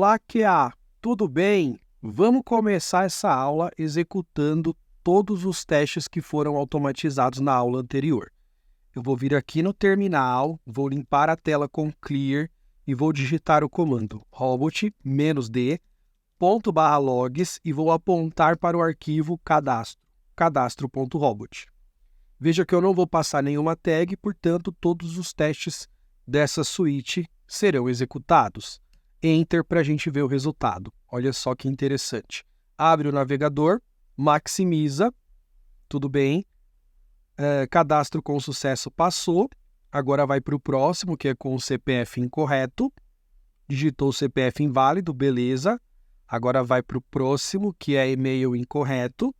Olá, QA, tudo bem? Vamos começar essa aula executando todos os testes que foram automatizados na aula anterior. Eu vou vir aqui no terminal, vou limpar a tela com Clear e vou digitar o comando robot-d /logs e vou apontar para o arquivo cadastro.robot. Veja que eu não vou passar nenhuma tag, portanto, todos os testes dessa suíte serão executados. Enter para a gente ver o resultado. Olha só que interessante. Abre o navegador, maximiza, tudo bem. Cadastro com sucesso passou. Agora vai para o próximo, que é com o CPF incorreto. Digitou o CPF inválido, beleza. Agora vai para o próximo, que é e-mail incorreto.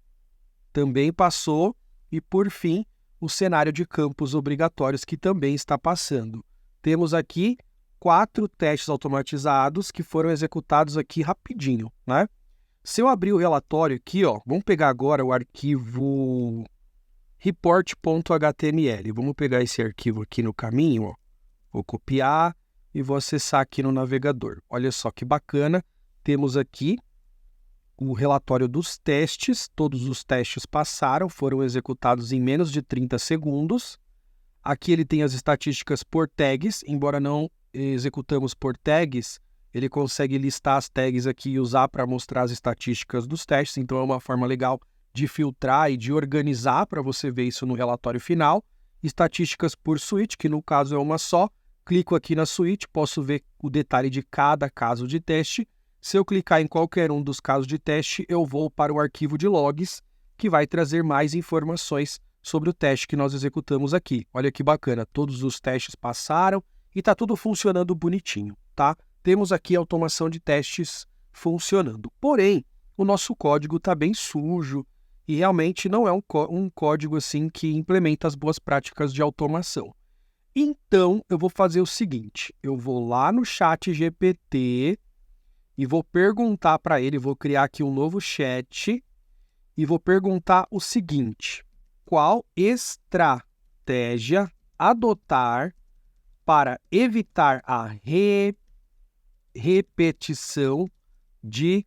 Também passou. E, por fim, o cenário de campos obrigatórios, que também está passando. Temos aqui 4 testes automatizados que foram executados aqui rapidinho, né? Se eu abrir o relatório aqui, ó, vamos pegar agora o arquivo report.html. Vamos pegar esse arquivo aqui no caminho, ó. Vou copiar e vou acessar aqui no navegador. Olha só que bacana. Temos aqui o relatório dos testes. Todos os testes passaram, foram executados em menos de 30 segundos. Aqui ele tem as estatísticas por tags, embora não executamos por tags, ele consegue listar as tags aqui e usar para mostrar as estatísticas dos testes, então é uma forma legal de filtrar e de organizar para você ver isso no relatório final. Estatísticas por suíte, que no caso é uma só, clico aqui na suíte, posso ver o detalhe de cada caso de teste. Se eu clicar em qualquer um dos casos de teste, eu vou para o arquivo de logs, que vai trazer mais informações sobre o teste que nós executamos aqui. Olha que bacana, todos os testes passaram, e está tudo funcionando bonitinho, tá? Temos aqui a automação de testes funcionando. Porém, o nosso código está bem sujo e realmente não é um código assim que implementa as boas práticas de automação. Então, eu vou fazer o seguinte, eu vou lá no ChatGPT e vou perguntar para ele, vou criar aqui um novo chat e vou perguntar o seguinte: qual estratégia adotar para evitar a repetição de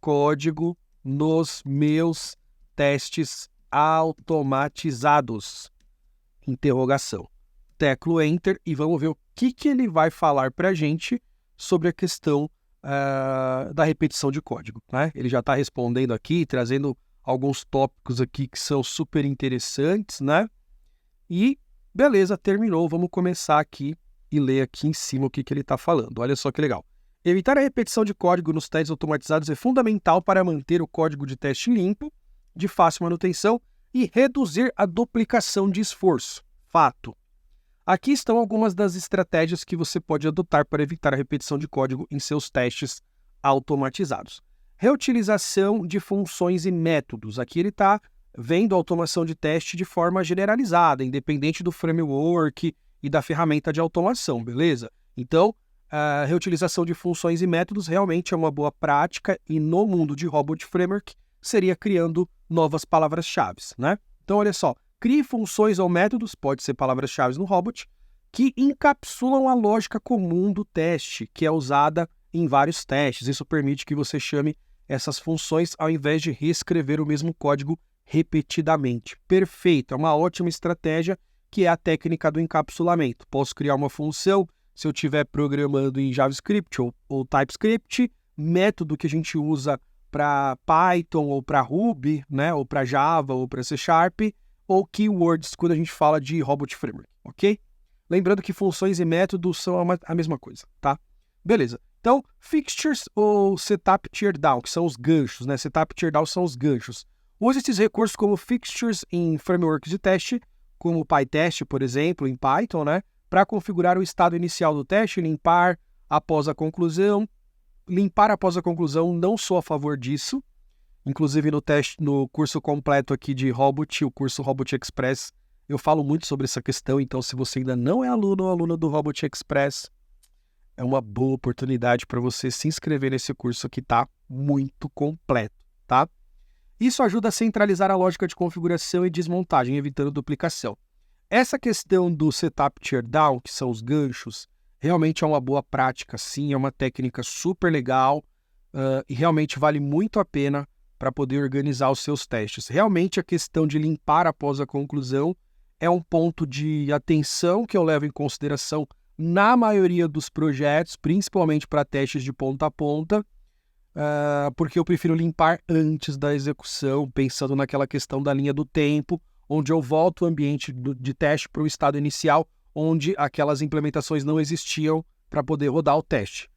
código nos meus testes automatizados? Interrogação. Teclo Enter e vamos ver o que ele vai falar para a gente sobre a questão da repetição de código, né? Ele já está respondendo aqui, trazendo alguns tópicos aqui que são super interessantes, né? E beleza, terminou. Vamos começar aqui e ler aqui em cima o que ele está falando. Olha só que legal. Evitar a repetição de código nos testes automatizados é fundamental para manter o código de teste limpo, de fácil manutenção e reduzir a duplicação de esforço. Fato. Aqui estão algumas das estratégias que você pode adotar para evitar a repetição de código em seus testes automatizados. Reutilização de funções e métodos. Aqui ele está vendo a automação de teste de forma generalizada, independente do framework e da ferramenta de automação, beleza? Então, a reutilização de funções e métodos realmente é uma boa prática e no mundo de Robot Framework seria criando novas palavras-chave, né? Então, olha só, crie funções ou métodos, pode ser palavras-chave no Robot, que encapsulam a lógica comum do teste, que é usada em vários testes. Isso permite que você chame essas funções ao invés de reescrever o mesmo código repetidamente. Perfeito, é uma ótima estratégia que é a técnica do encapsulamento. Posso criar uma função, se eu estiver programando em JavaScript ou TypeScript, método que a gente usa para Python ou para Ruby, né, ou para Java ou para C#, ou keywords quando a gente fala de Robot Framework, ok? Lembrando que funções e métodos são a mesma coisa, tá? Beleza. Então, fixtures ou setup teardown, que são os ganchos, né? Setup teardown são os ganchos. Use esses recursos como fixtures em frameworks de teste, como o PyTest, por exemplo, em Python, né? Para configurar o estado inicial do teste, limpar após a conclusão. Limpar após a conclusão, não sou a favor disso. Inclusive no curso completo aqui de Robot, o curso Robot Express, eu falo muito sobre essa questão. Então, se você ainda não é aluno ou aluna do Robot Express, é uma boa oportunidade para você se inscrever nesse curso que está muito completo, tá? Isso ajuda a centralizar a lógica de configuração e desmontagem, evitando duplicação. Essa questão do setup teardown, que são os ganchos, realmente é uma boa prática, sim, é uma técnica super legal e realmente vale muito a pena para poder organizar os seus testes. Realmente a questão de limpar após a conclusão é um ponto de atenção que eu levo em consideração na maioria dos projetos, principalmente para testes de ponta a ponta, porque eu prefiro limpar antes da execução, pensando naquela questão da linha do tempo, onde eu volto o ambiente de teste para o estado inicial, onde aquelas implementações não existiam para poder rodar o teste.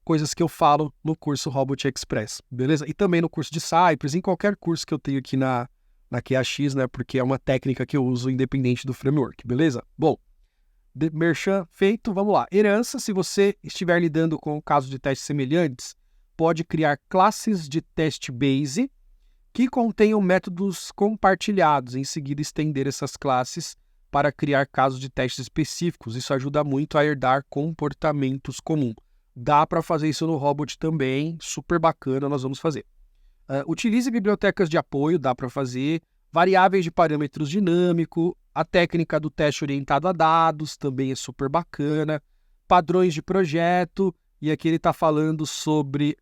Coisas que eu falo no curso Robot Express, beleza? E também no curso de Cypress, em qualquer curso que eu tenho aqui na QAX, né? Porque é uma técnica que eu uso independente do framework, beleza? Bom, merchan feito, vamos lá. Herança, se você estiver lidando com casos de testes semelhantes, pode criar classes de teste base que contenham métodos compartilhados, em seguida estender essas classes para criar casos de testes específicos. Isso ajuda muito a herdar comportamentos comuns. Dá para fazer isso no Robot também, super bacana, nós vamos fazer. Utilize bibliotecas de apoio, dá para fazer. Variáveis de parâmetros dinâmico, a técnica do teste orientado a dados também é super bacana. Padrões de projeto, e aqui ele está falando sobre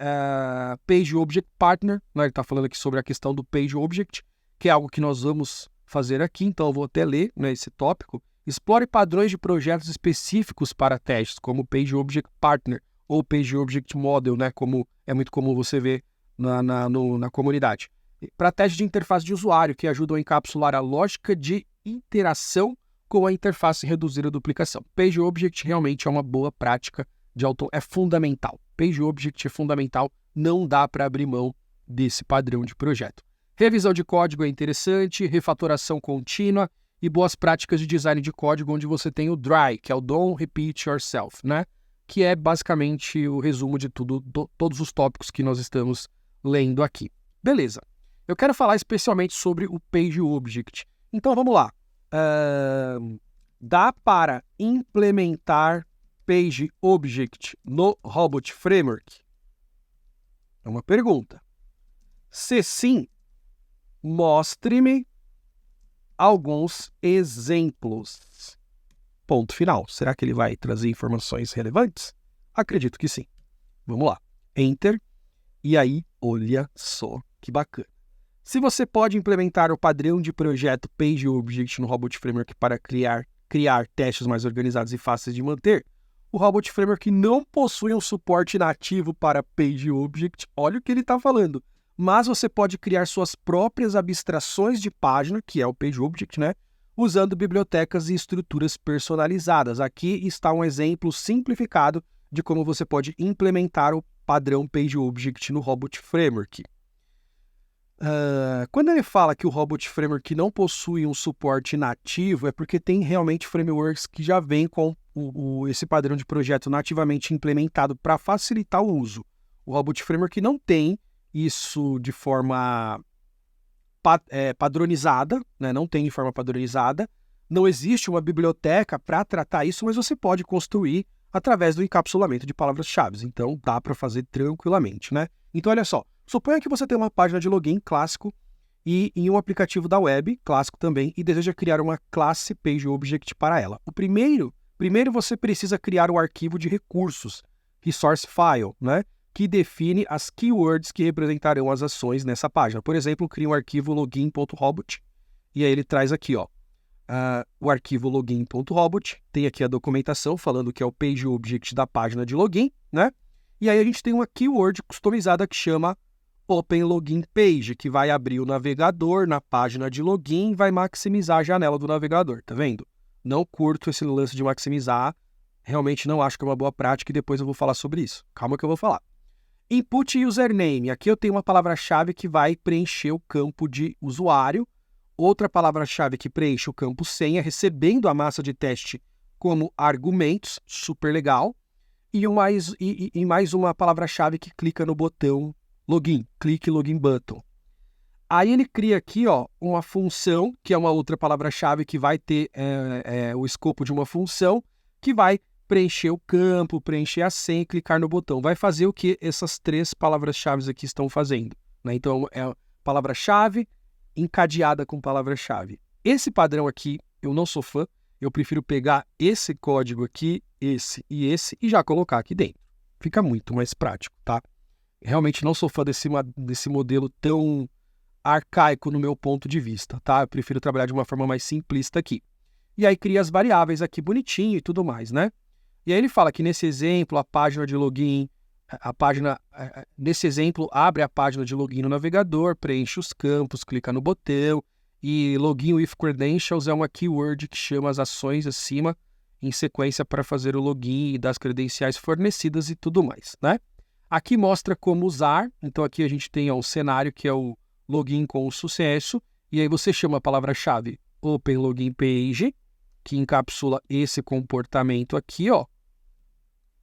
Page Object Partner, né? Ele está falando aqui sobre a questão do Page Object, que é algo que nós vamos fazer aqui, então eu vou até ler, né, esse tópico. Explore padrões de projetos específicos para testes, como Page Object Partner ou Page Object Model, né, como é muito comum você ver na comunidade. Para testes de interface de usuário, que ajudam a encapsular a lógica de interação com a interface e reduzir a duplicação. Page Object realmente é uma boa prática é fundamental. Page Object é fundamental, não dá para abrir mão desse padrão de projeto. Revisão de código é interessante, refatoração contínua e boas práticas de design de código, onde você tem o DRY, que é o Don't Repeat Yourself, né? Que é basicamente o resumo de todos os tópicos que nós estamos lendo aqui. Beleza. Eu quero falar especialmente sobre o Page Object. Então vamos lá. Dá para implementar Page Object no Robot Framework? É uma pergunta. Se sim, mostre-me alguns exemplos. Ponto final. Será que ele vai trazer informações relevantes? Acredito que sim. Vamos lá. Enter. E aí, olha só que bacana. Se você pode implementar o padrão de projeto Page Object no Robot Framework para criar testes mais organizados e fáceis de manter, o Robot Framework não possui um suporte nativo para Page Object, olha o que ele está falando, mas você pode criar suas próprias abstrações de página, que é o Page Object, né? Usando bibliotecas e estruturas personalizadas. Aqui está um exemplo simplificado de como você pode implementar o padrão Page Object no Robot Framework. Quando ele fala que o Robot Framework não possui um suporte nativo, é porque tem realmente frameworks que já vêm com esse padrão de projeto nativamente implementado para facilitar o uso. O Robot Framework não tem isso de forma padronizada, né? Não tem de forma padronizada. Não existe uma biblioteca para tratar isso, mas você pode construir através do encapsulamento de palavras-chave. Então, dá para fazer tranquilamente, né? Então, olha só. Suponha que você tem uma página de login clássico e em um aplicativo da web, clássico também, e deseja criar uma classe Page Object para ela. Primeiro você precisa criar o arquivo de recursos, resource file, né? Que define as keywords que representarão as ações nessa página. Por exemplo, cria um arquivo login.robot e aí ele traz aqui, ó, o arquivo login.robot, tem aqui a documentação falando que é o Page Object da página de login, né? E aí a gente tem uma keyword customizada que chama Open Login Page, que vai abrir o navegador na página de login e vai maximizar a janela do navegador, tá vendo? Não curto esse lance de maximizar, realmente não acho que é uma boa prática e depois eu vou falar sobre isso. Calma que eu vou falar. Input Username, aqui eu tenho uma palavra-chave que vai preencher o campo de usuário, outra palavra-chave que preenche o campo senha, recebendo a massa de teste como argumentos, super legal, e mais uma palavra-chave que clica no botão Login, clique Login Button. Aí ele cria aqui, ó, uma função, que é uma outra palavra-chave que vai ter o escopo de uma função, que vai preencher o campo, preencher a senha e clicar no botão. Vai fazer o que essas três palavras-chave aqui estão fazendo, né? Então, é palavra-chave encadeada com palavra-chave. Esse padrão aqui, eu não sou fã, eu prefiro pegar esse código aqui, esse e já colocar aqui dentro. Fica muito mais prático, tá? Realmente não sou fã desse modelo tão arcaico no meu ponto de vista, tá? Eu prefiro trabalhar de uma forma mais simplista aqui. E aí cria as variáveis aqui bonitinho e tudo mais, né? E aí ele fala que nesse exemplo, a página de login, nesse exemplo, abre a página de login no navegador, preenche os campos, clica no botão, e login with credentials é uma keyword que chama as ações acima em sequência para fazer o login das credenciais fornecidas e tudo mais, né? Aqui mostra como usar, então aqui a gente tem um cenário que é o login com sucesso, e aí você chama a palavra-chave Open Login Page, que encapsula esse comportamento aqui, ó.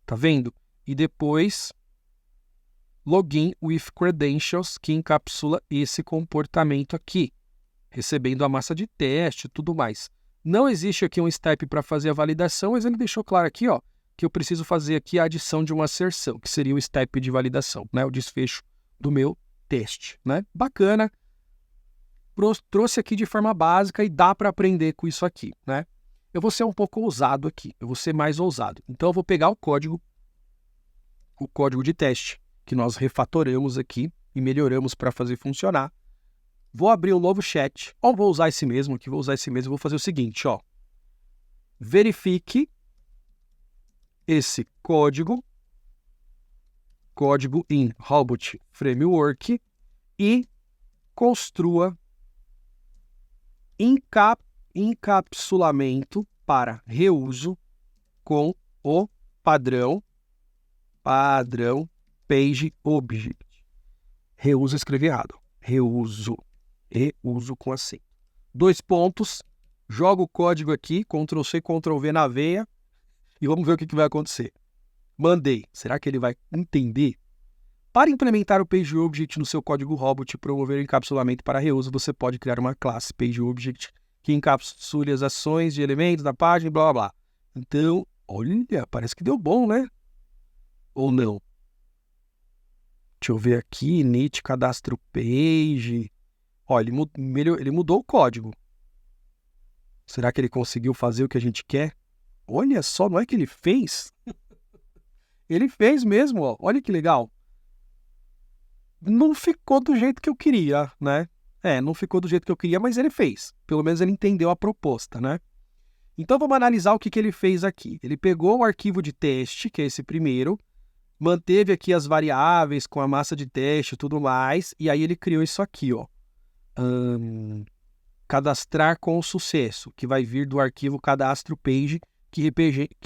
Tá vendo? E depois Login with Credentials, que encapsula esse comportamento aqui, recebendo a massa de teste e tudo mais. Não existe aqui um step para fazer a validação, mas ele deixou claro aqui, ó, que eu preciso fazer aqui a adição de uma asserção, que seria o step de validação, né? O desfecho do meu teste, né? Bacana. Trouxe aqui de forma básica e dá para aprender com isso aqui, né? Eu vou ser um pouco ousado aqui, eu vou ser mais ousado. Então eu vou pegar o código de teste que nós refatoramos aqui e melhoramos para fazer funcionar. Vou abrir um novo chat, ou vou usar esse mesmo aqui, vou fazer o seguinte, ó. Verifique esse código em Robot Framework e construa encapsulamento para reuso com o padrão Page Object. Reuso escrevi errado. Reuso com acento. 2 pontos. Joga o código aqui, Ctrl+C, Ctrl+V na veia e vamos ver o que vai acontecer. Mandei. Será que ele vai entender? Para implementar o Page Object no seu código Robot e promover o encapsulamento para reuso, você pode criar uma classe Page Object que encapsule as ações de elementos da página e blá blá blá. Então, olha, parece que deu bom, né? Ou não? Deixa eu ver aqui, init cadastro page. Olha, ele mudou o código. Será que ele conseguiu fazer o que a gente quer? Olha só, não é que ele fez? Ele fez mesmo, ó. Olha que legal. Não ficou do jeito que eu queria, né? Não ficou do jeito que eu queria, mas ele fez. Pelo menos ele entendeu a proposta, né? Então vamos analisar o que ele fez aqui. Ele pegou o arquivo de teste, que é esse primeiro, manteve aqui as variáveis com a massa de teste e tudo mais, e aí ele criou isso aqui, ó. Cadastrar com sucesso, que vai vir do arquivo cadastro page, que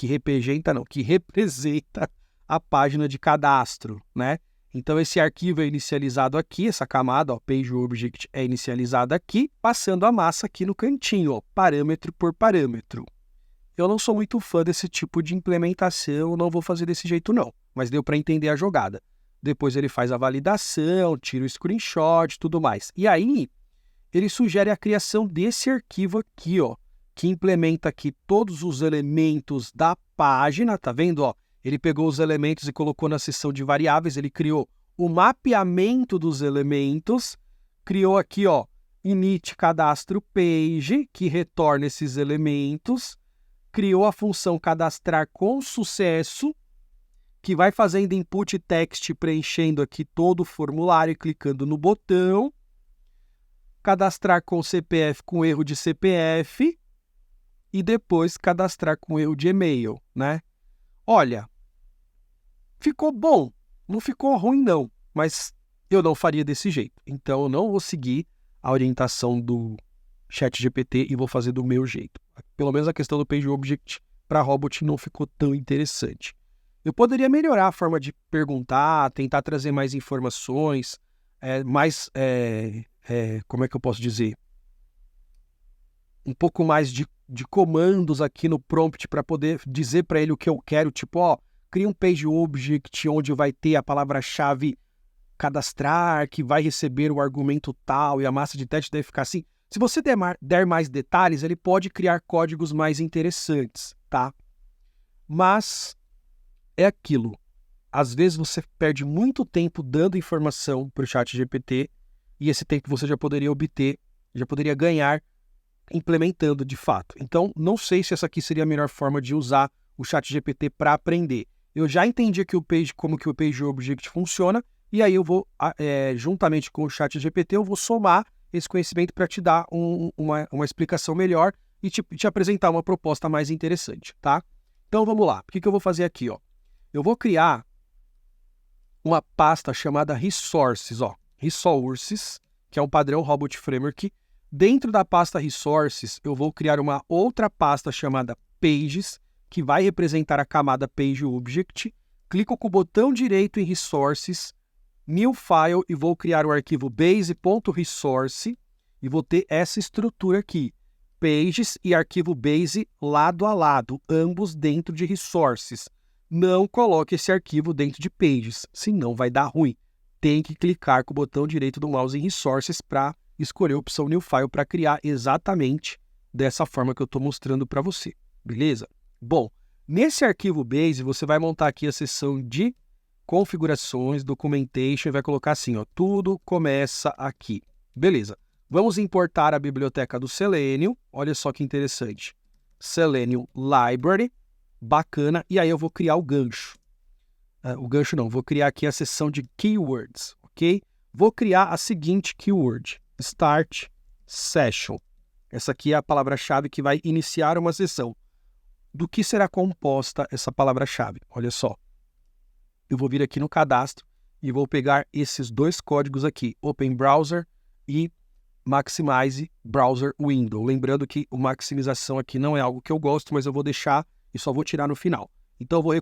representa a página de cadastro, né? Então esse arquivo é inicializado aqui, essa camada, ó, Page Object é inicializada aqui, passando a massa aqui no cantinho, ó, parâmetro por parâmetro. Eu não sou muito fã desse tipo de implementação, não vou fazer desse jeito não, mas deu para entender a jogada. Depois ele faz a validação, tira o screenshot e tudo mais. E aí ele sugere a criação desse arquivo aqui, ó, que implementa aqui todos os elementos da página, tá vendo, ó? Ele pegou os elementos e colocou na seção de variáveis, ele criou o mapeamento dos elementos, criou aqui, ó, init cadastro page, que retorna esses elementos, criou a função cadastrar com sucesso, que vai fazendo input text, preenchendo aqui todo o formulário e clicando no botão, cadastrar com CPF com erro de CPF e depois cadastrar com erro de e-mail, né? Olha, ficou bom, não ficou ruim não, mas eu não faria desse jeito. Então eu não vou seguir a orientação do ChatGPT e vou fazer do meu jeito. Pelo menos a questão do Page Object para Robot não ficou tão interessante. Eu poderia melhorar a forma de perguntar, tentar trazer mais informações, como é que eu posso dizer? Um pouco mais de comandos aqui no prompt para poder dizer para ele o que eu quero, tipo, ó, cria um Page Object onde vai ter a palavra-chave cadastrar, que vai receber o argumento tal, e a massa de teste deve ficar assim. Se você der mais detalhes, ele pode criar códigos mais interessantes, tá? Mas é aquilo. Às vezes você perde muito tempo dando informação para o ChatGPT e esse tempo você já poderia ganhar implementando de fato. Então, não sei se essa aqui seria a melhor forma de usar o ChatGPT para aprender. Eu já entendi que como que o PageObject funciona, e aí eu vou, juntamente com o ChatGPT, eu vou somar esse conhecimento para te dar uma explicação melhor e te apresentar uma proposta mais interessante, tá? Então, vamos lá. O que eu vou fazer aqui, ó? Eu vou criar uma pasta chamada Resources, ó. Resources, que é um padrão Robot Framework. Dentro da pasta Resources, eu vou criar uma outra pasta chamada Pages, que vai representar a camada PageObject. Clico com o botão direito em Resources, New File, e vou criar o arquivo base.resource, e vou ter essa estrutura aqui. Pages e arquivo base lado a lado, ambos dentro de Resources. Não coloque esse arquivo dentro de Pages, senão vai dar ruim. Tem que clicar com o botão direito do mouse em Resources para escolher a opção New File para criar exatamente dessa forma que eu estou mostrando para você, beleza? Bom, nesse arquivo base você vai montar aqui a seção de configurações, documentation, e vai colocar assim, ó, tudo começa aqui, beleza? Vamos importar a biblioteca do Selenium, olha só que interessante, Selenium Library, bacana, e aí eu vou criar o gancho. Vou criar aqui a seção de keywords, ok? Vou criar a seguinte keyword, Start Session. Essa aqui é a palavra-chave que vai iniciar uma sessão. Do que será composta essa palavra-chave? Olha só. Eu vou vir aqui no cadastro e vou pegar esses dois códigos aqui, Open Browser e Maximize Browser Window. Lembrando que a maximização aqui não é algo que eu gosto, mas eu vou deixar e só vou tirar no final. Então eu vou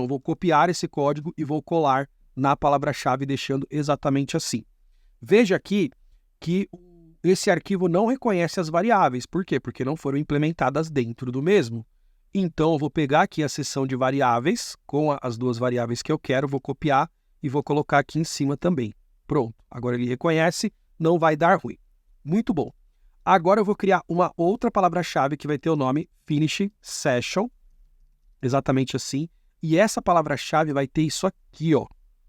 vou copiar esse código e vou colar na palavra-chave, deixando exatamente assim. Veja aqui que esse arquivo não reconhece as variáveis. Por quê? Porque não foram implementadas dentro do mesmo. Então eu vou pegar aqui a seção de variáveis, com as duas variáveis que eu quero, vou copiar e vou colocar aqui em cima também. Pronto, agora ele reconhece, não vai dar ruim. Muito bom. Agora eu vou criar uma outra palavra-chave que vai ter o nome Finish Session, exatamente assim. E essa palavra-chave vai ter isso aqui, ó.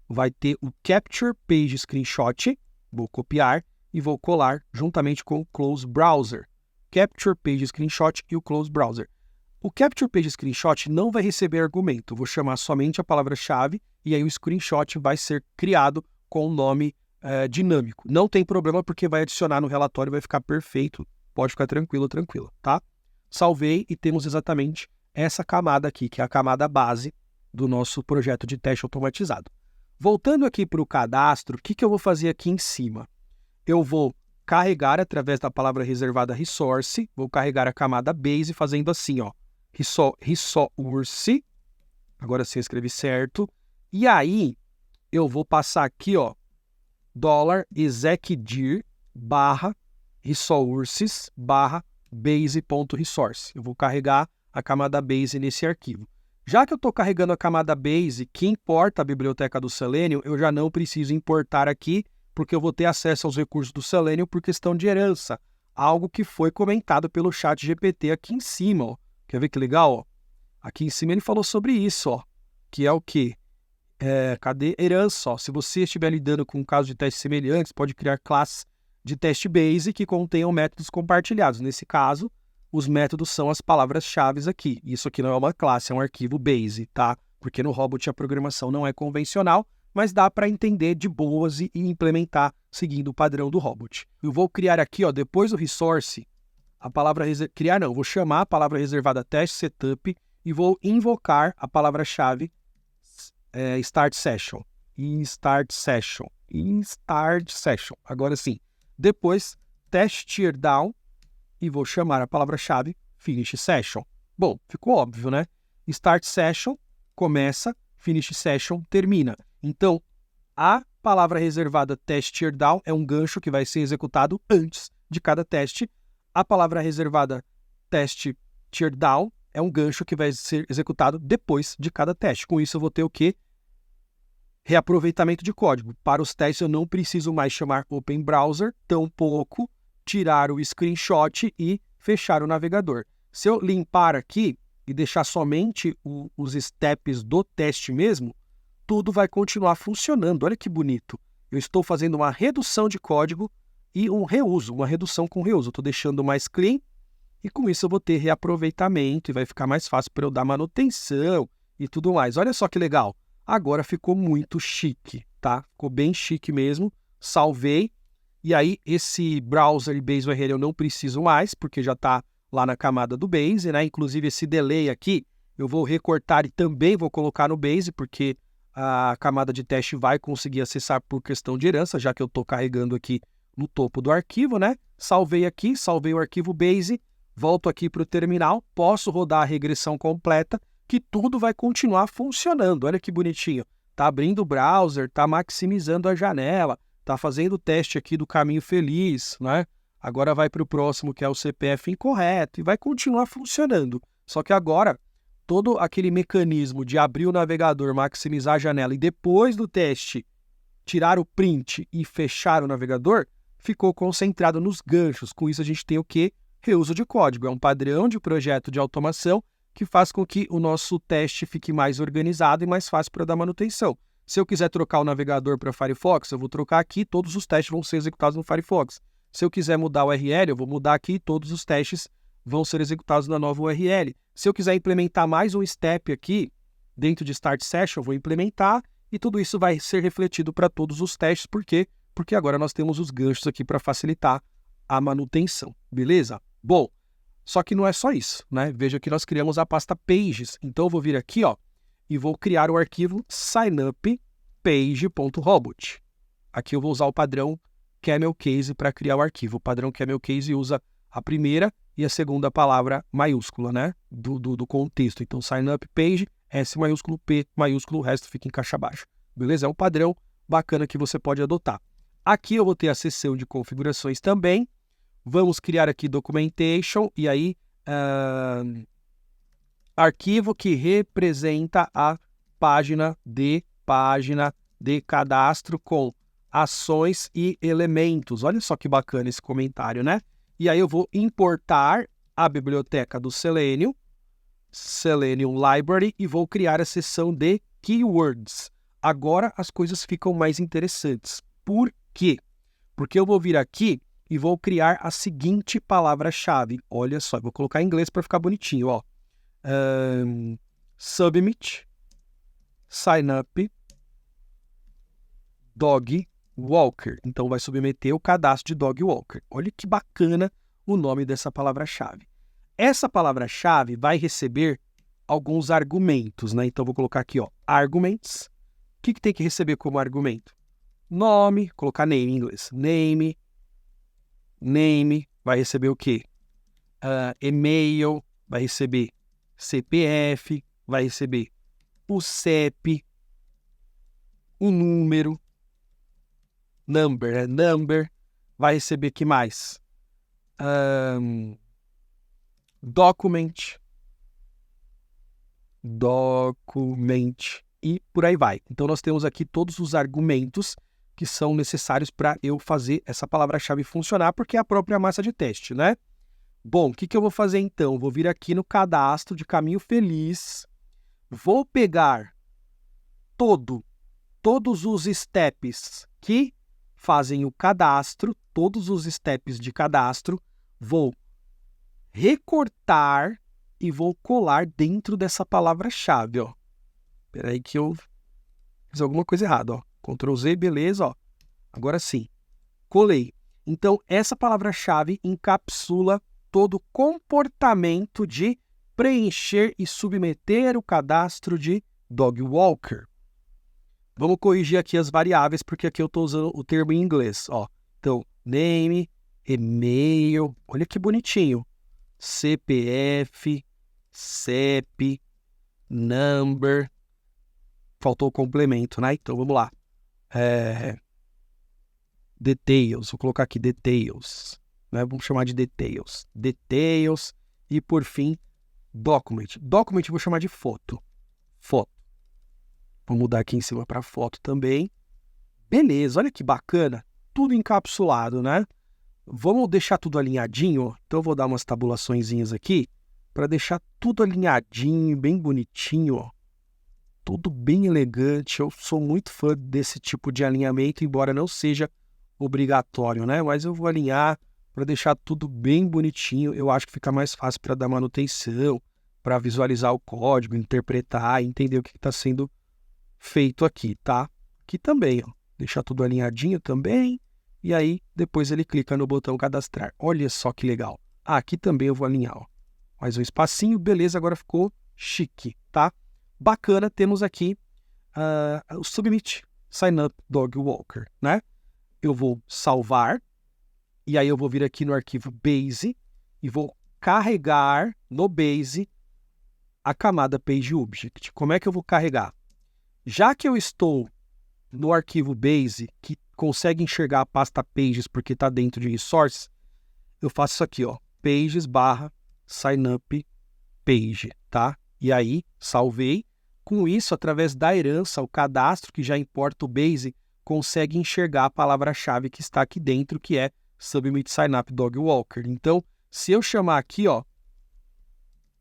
Vai ter o Capture Page Screenshot, vou copiar e vou colar juntamente com o Close Browser. Capture Page Screenshot e o Close Browser. O Capture Page Screenshot não vai receber argumento, vou chamar somente a palavra-chave e aí o screenshot vai ser criado com o nome dinâmico. Não tem problema porque vai adicionar no relatório e vai ficar perfeito. Pode ficar tranquilo, tranquila, tá? Salvei e temos exatamente essa camada aqui, que é a camada base do nosso projeto de teste automatizado. Voltando aqui para o cadastro, o que eu vou fazer aqui em cima? Eu vou carregar através da palavra reservada resource, vou carregar a camada base fazendo assim, ó, resource, agora sim eu escrevi certo, e aí eu vou passar aqui, ó, $execdir /resources /base.resource. Eu vou carregar a camada base nesse arquivo. Já que eu estou carregando a camada base que importa a biblioteca do Selenium, eu já não preciso importar aqui, porque eu vou ter acesso aos recursos do Selenium por questão de herança. Algo que foi comentado pelo ChatGPT aqui em cima, ó. Quer ver que legal? Ó? Aqui em cima ele falou sobre isso, ó, que é o quê? Cadê herança? Ó. Se você estiver lidando com um caso de testes semelhantes, pode criar classes de teste base que contenham métodos compartilhados. Nesse caso, os métodos são as palavras-chave aqui. Isso aqui não é uma classe, é um arquivo base, tá? Porque no Robot a programação não é convencional, mas dá para entender de boas e implementar seguindo o padrão do Robot. Eu vou criar aqui, ó, depois do resource, a palavra vou chamar a palavra reservada test setup e vou invocar a palavra-chave start session. Agora sim. Depois test tear down e vou chamar a palavra-chave finish session. Bom, ficou óbvio, né? Start session começa, finish session termina. Então, a palavra reservada test tear down é um gancho que vai ser executado antes de cada teste. A palavra reservada test tear down é um gancho que vai ser executado depois de cada teste. Com isso eu vou ter o quê? Reaproveitamento de código. Para os testes eu não preciso mais chamar Open Browser, tampouco tirar o screenshot e fechar o navegador. Se eu limpar aqui e deixar somente os steps do teste mesmo, tudo vai continuar funcionando. Olha que bonito. Eu estou fazendo uma redução de código e um reuso, uma redução com reuso. Eu estou deixando mais clean e com isso eu vou ter reaproveitamento e vai ficar mais fácil para eu dar manutenção e tudo mais. Olha só que legal. Agora ficou muito chique, tá? Ficou bem chique mesmo. Salvei. E aí esse browser e Base URL eu não preciso mais, porque já está lá na camada do Base, né? Inclusive esse delay aqui eu vou recortar e também vou colocar no Base, porque a camada de teste vai conseguir acessar por questão de herança, já que eu estou carregando aqui no topo do arquivo, né? Salvei aqui, salvei o arquivo Base, volto aqui para o terminal, posso rodar a regressão completa, que tudo vai continuar funcionando. Olha que bonitinho. Tá abrindo o browser, tá maximizando a janela, tá fazendo o teste aqui do caminho feliz, né? Agora vai para o próximo, que é o CPF incorreto, e vai continuar funcionando. Só que agora, todo aquele mecanismo de abrir o navegador, maximizar a janela e depois do teste tirar o print e fechar o navegador, ficou concentrado nos ganchos. Com isso a gente tem o quê? Reuso de código. É um padrão de projeto de automação que faz com que o nosso teste fique mais organizado e mais fácil para dar manutenção. Se eu quiser trocar o navegador para Firefox, eu vou trocar aqui, todos os testes vão ser executados no Firefox. Se eu quiser mudar o URL, eu vou mudar aqui, todos os testes vão ser executados na nova URL. Se eu quiser implementar mais um step aqui, dentro de Start Session, eu vou implementar e tudo isso vai ser refletido para todos os testes. Por quê? Porque agora nós temos os ganchos aqui para facilitar a manutenção, beleza? Bom, só que não é só isso, né? Veja que nós criamos a pasta Pages. Então eu vou vir aqui, ó, e vou criar o arquivo signuppage.robot. Aqui eu vou usar o padrão Camel Case para criar o arquivo. O padrão Camel Case usa a primeira e a segunda palavra maiúscula, né? Do contexto. Então, signup page, S maiúsculo, P maiúsculo, o resto fica em caixa baixa. Beleza? É um padrão bacana que você pode adotar. Aqui eu vou ter a seção de configurações também. Vamos criar aqui documentation e aí arquivo que representa a página de cadastro com ações e elementos. Olha só que bacana esse comentário, né? E aí eu vou importar a biblioteca do Selenium Library e vou criar a seção de keywords. Agora as coisas ficam mais interessantes. Por quê? Porque eu vou vir aqui e vou criar a seguinte palavra-chave. Olha só, eu vou colocar em inglês para ficar bonitinho, ó. Submit, signup, dog walker. Então vai submeter o cadastro de dog walker. Olha que bacana o nome dessa palavra-chave. Essa palavra-chave vai receber alguns argumentos, né? Então vou colocar aqui, ó, arguments. O que tem que receber como argumento? Nome, colocar name em inglês. Name vai receber o quê? E-mail, vai receber CPF, vai receber o CEP, o número, number, vai receber que mais? Document e por aí vai. Então nós temos aqui todos os argumentos que são necessários para eu fazer essa palavra-chave funcionar, porque é a própria massa de teste, né? Bom, o que eu vou fazer então? Vou vir aqui no cadastro de caminho feliz, vou pegar todos os steps que fazem o cadastro, todos os steps de cadastro, vou recortar e vou colar dentro dessa palavra-chave, ó. Espera aí que eu fiz alguma coisa errada, ó. Ctrl Z, beleza, ó. Agora sim, colei. Então, essa palavra-chave encapsula todo o comportamento de preencher e submeter o cadastro de dog walker. Vamos corrigir aqui as variáveis, porque aqui eu estou usando o termo em inglês, ó. Então, name, e-mail, olha que bonitinho. CPF, CEP, number, faltou o complemento, né? Então, vamos lá. Details, vou colocar aqui details, né? Vamos chamar de details. Details e, por fim, document. Document eu vou chamar de foto. Vou mudar aqui em cima para foto também. Beleza, olha que bacana. Tudo encapsulado, né? Vamos deixar tudo alinhadinho? Então eu vou dar umas tabulaçõezinhas aqui para deixar tudo alinhadinho, bem bonitinho, ó. Tudo bem elegante. Eu sou muito fã desse tipo de alinhamento, embora não seja obrigatório, né? Mas eu vou alinhar para deixar tudo bem bonitinho. Eu acho que fica mais fácil para dar manutenção, para visualizar o código, interpretar, entender o que está sendo feito aqui, tá? Aqui também, ó. Deixar tudo alinhadinho também. E aí, depois ele clica no botão cadastrar. Olha só que legal. Ah, aqui também eu vou alinhar, ó. Mais um espacinho, beleza, agora ficou chique, tá? Bacana, temos aqui o Submit Sign Up Dog Walker, né? Eu vou salvar, e aí eu vou vir aqui no arquivo Base e vou carregar no Base a camada PageObject. Como é que eu vou carregar? Já que eu estou no arquivo Base, que consegue enxergar a pasta Pages porque está dentro de Resources, eu faço isso aqui, ó, Pages/SignUp/Page, tá? E aí, salvei. Com isso, através da herança, o cadastro que já importa o Base consegue enxergar a palavra-chave que está aqui dentro, que é Submit Sign Up Dog Walker. Então, se eu chamar aqui, ó,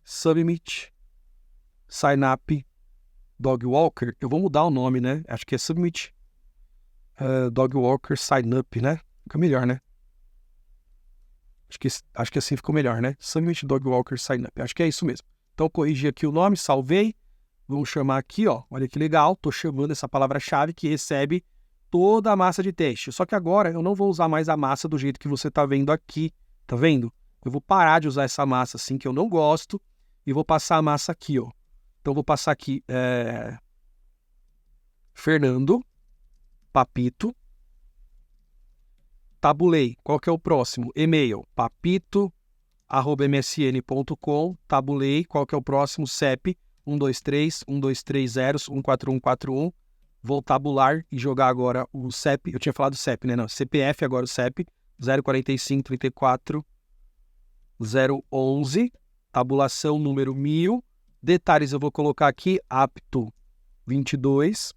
Submit Sign Up Dog Walker, eu vou mudar o nome, né? Acho que é Submit Dog Walker Sign Up, né? Fica melhor, né? Acho que assim ficou melhor, né? Submit Dog Walker Sign Up. Acho que é isso mesmo. Então, corrigi aqui o nome, salvei. Vamos chamar aqui, ó. Olha que legal. Estou chamando essa palavra-chave que recebe toda a massa de teste. Só que agora eu não vou usar mais a massa do jeito que você está vendo aqui. Tá vendo? Eu vou parar de usar essa massa assim que eu não gosto e vou passar a massa aqui, ó. Então, vou passar aqui Fernando, Papito, tabulei. Qual que é o próximo? E-mail, papito@msn.com, tabulei. Qual que é o próximo? CEP, 123-123-0-14141. Vou tabular e jogar agora o CEP. Eu tinha falado CEP, né? Não, CPF agora o CEP, 045-34-011. Tabulação número 1000. Detalhes eu vou colocar aqui, apto 22.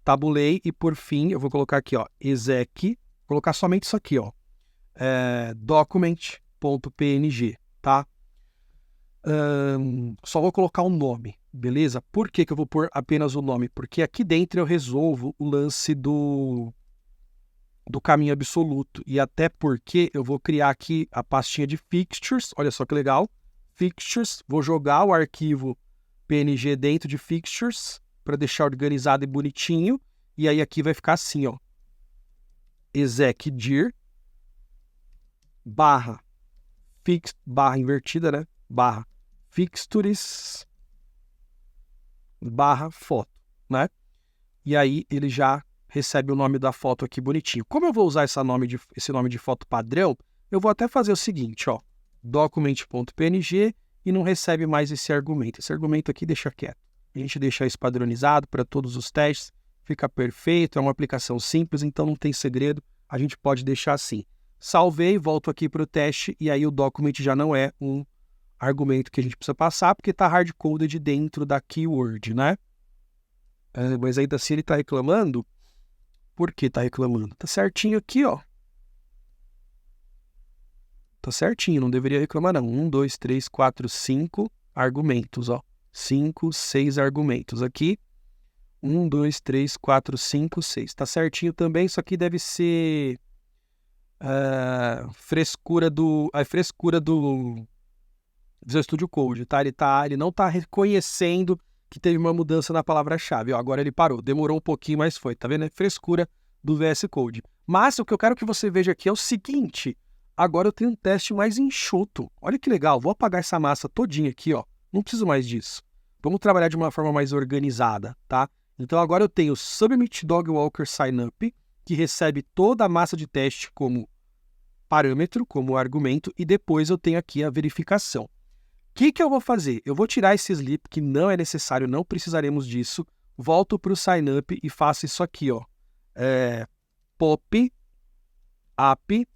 Tabulei e por fim eu vou colocar aqui, ó, exec. Vou colocar somente isso aqui, ó, document.png, tá? Só vou colocar o nome, beleza? Por que eu vou pôr apenas o nome? Porque aqui dentro eu resolvo o lance do caminho absoluto e até porque eu vou criar aqui a pastinha de fixtures, olha só que legal, fixtures, vou jogar o arquivo PNG dentro de fixtures para deixar organizado e bonitinho, e aí aqui vai ficar assim, ó, exec_dir barra invertida, né? Barra fixtures barra foto, né? E aí ele já recebe o nome da foto aqui bonitinho. Como eu vou usar esse nome de foto padrão, eu vou até fazer o seguinte, ó, document.png e não recebe mais esse argumento. Esse argumento aqui deixa quieto. A gente deixa isso padronizado para todos os testes, fica perfeito, é uma aplicação simples, então não tem segredo, a gente pode deixar assim. Salvei, volto aqui para o teste e aí o document já não é um argumento que a gente precisa passar, porque está hard-coded dentro da keyword, né? Mas ainda assim ele está reclamando. Por que está reclamando? Tá certinho aqui, ó. Tá certinho, não deveria reclamar não. 1, 2, 3, 4, 5 argumentos, ó. 5, 6 argumentos aqui. 1, 2, 3, 4, 5, 6. Tá certinho também, isso aqui deve ser frescura do Visual Studio Code, tá? Ele não tá reconhecendo que teve uma mudança na palavra-chave. Ó, agora ele parou, demorou um pouquinho, mas foi, tá vendo? É frescura do VS Code. Mas o que eu quero que você veja aqui é o seguinte, agora eu tenho um teste mais enxuto. Olha que legal, vou apagar essa massa todinha aqui, ó. Não preciso mais disso. Vamos trabalhar de uma forma mais organizada, tá? Então agora eu tenho Submit Dog Walker Sign Up, que recebe toda a massa de teste como parâmetro, como argumento, e depois eu tenho aqui a verificação. O que eu vou fazer? Eu vou tirar esse sleep, que não é necessário, não precisaremos disso, volto para o sign up e faço isso aqui, ó. Pop up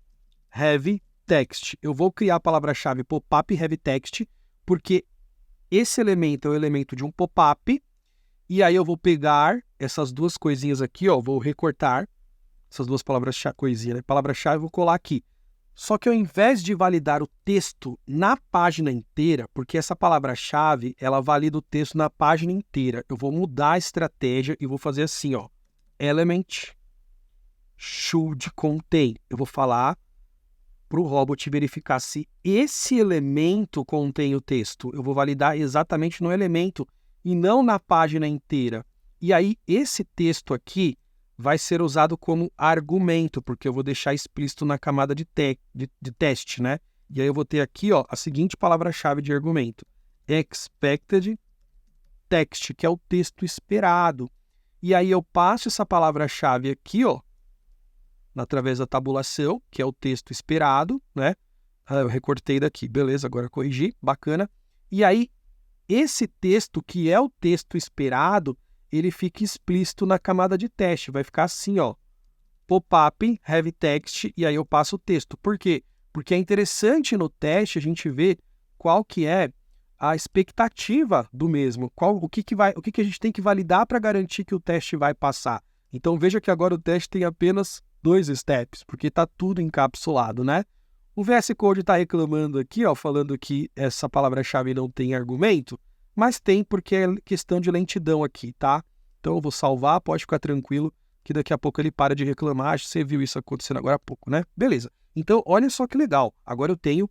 heavy text. Eu vou criar a palavra-chave pop-up heavy text, porque esse elemento é o elemento de um pop-up, e aí eu vou pegar essas duas coisinhas aqui, ó, vou recortar essas duas palavras-chave, coisinha, né? Palavra-chave, vou colar aqui. Só que ao invés de validar o texto na página inteira, porque essa palavra-chave, ela valida o texto na página inteira, eu vou mudar a estratégia e vou fazer assim, ó, element should contain. Eu vou falar para o robot verificar se esse elemento contém o texto. Eu vou validar exatamente no elemento e não na página inteira. E aí, esse texto aqui vai ser usado como argumento, porque eu vou deixar explícito na camada de teste, né? E aí eu vou ter aqui a seguinte palavra-chave de argumento. Expected text, que é o texto esperado. E aí eu passo essa palavra-chave aqui, através da tabulação, que é o texto esperado, né? Eu recortei daqui, beleza, agora corrigi, bacana. E aí, esse texto, que é o texto esperado, ele fica explícito na camada de teste. Vai ficar assim, pop-up, have text, e aí eu passo o texto. Por quê? Porque é interessante no teste a gente ver qual que é a expectativa do mesmo, o que a gente tem que validar para garantir que o teste vai passar. Então veja que agora o teste tem apenas 2 steps, porque está tudo encapsulado, né? O VS Code está reclamando aqui, falando que essa palavra-chave não tem argumento, mas tem porque é questão de lentidão aqui, tá? Então eu vou salvar, pode ficar tranquilo, que daqui a pouco ele para de reclamar. Acho que você viu isso acontecendo agora há pouco, né? Beleza. Então, olha só que legal. Agora eu tenho